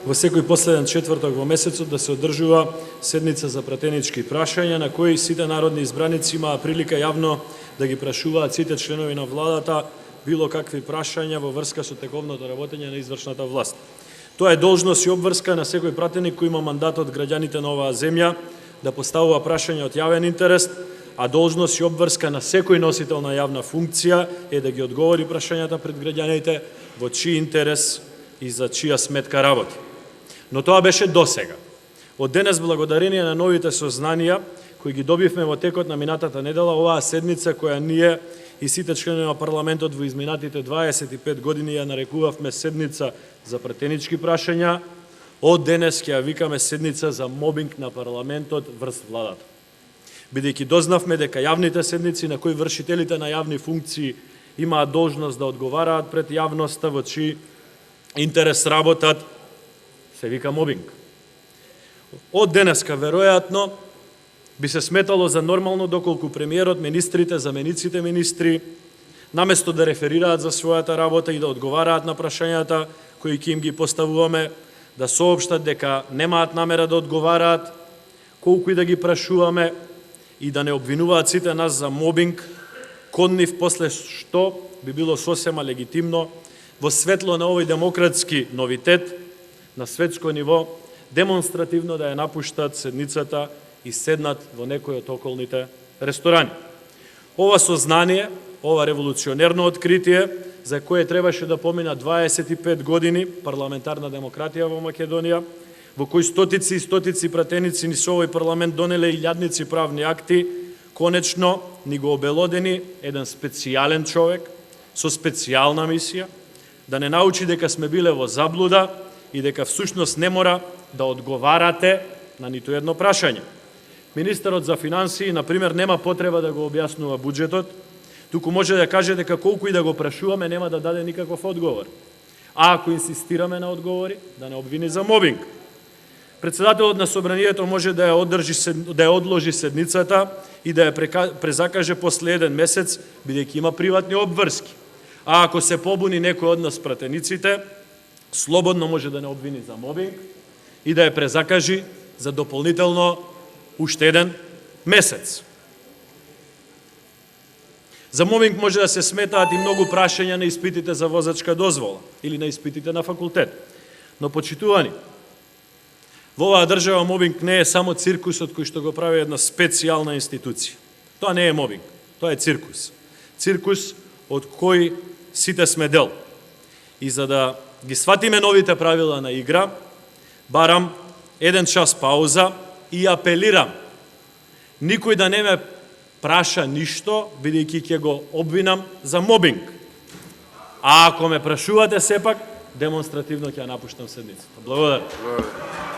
Во секој последен четврток во месецот да се одржува седница за пратенички прашања, на кои сите народни избраници имаа прилика јавно да ги прашуваат сите членови на владата било какви прашања во врска со тековното работење на извршната власт. Тоа е должност и обврска на секој пратеник кој има мандат од граѓаните на оваа земја да поставува прашања од јавен интерес, а должност и обврска на секој носител на јавна функција е да ги одговори прашањата пред граѓаните во чиј интерес и за чија сметка работи. Но тоа беше досега. Од денес, благодарение на новите сознанија кои ги добивме во текот на минатата недела, оваа седница која ние и сите членови на парламентот во изминатите 25 години ја нарекувавме седница за пратенички прашања, од денес ќе ја викаме седница за мобинг на парламентот врз владата. Бидејќи дознавме дека јавните седници на кои вршителите на јавни функции имаат должност да одговараат пред јавноста во чиј интерес работат, се вика мобинг. Од денеска, веројатно, би се сметало за нормално доколку премиерот, министрите, замениците министри, наместо да реферираат за својата работа и да одговараат на прашањата кои ќе им ги поставуваме, да соопштат дека немаат намера да одговараат, колку и да ги прашуваме, и да не обвинуваат сите нас за мобинг, кон нив, после што би било сосема легитимно во светло на овој демократски новитет на светско ниво, демонстративно да ја напуштат седницата и седнат во некој од околните ресторани. Ова сознание, ова револуционерно откритие, за кое требаше да помина 25 години парламентарна демократија во Македонија, во кој стотици и стотици пратеници ни со овој парламент донеле илјадници правни акти, конечно ни го обелодени еден специјален човек со специјална мисија, да не научи дека сме биле во заблуда и дека всушност не мора да одговарате на ниту едно прашање. Министерот за финансии, например, нема потреба да го објаснува буџетот, туку може да каже дека колку и да го прашуваме нема да даде никаков одговор. А ако инсистираме на одговори, да не обвини за мобинг. Председателот на собранието може да ја одложи седницата и да ја презакаже после еден месец, бидејќи има приватни обврски. А ако се побуни некој од нас пратениците, слободно може да не обвини за мобинг и да ја презакажи за дополнително уште еден месец. За мобинг може да се сметаат и многу прашања на испитите за возачка дозвола или на испитите на факултет. Но, почитувани, во оваа држава мобинг не е само циркусот кој што го прави една специјална институција. Тоа не е мобинг, тоа е циркус. Циркус од кој сите сме дел. И за да ги сватиме новите правила на игра, барам еден час пауза и апелирам никој да не ме праша ништо, бидејќи ќе го обвинам за мобинг. А ако ме прашувате сепак, демонстративно ќе ја напуштам седницата. Благодарам.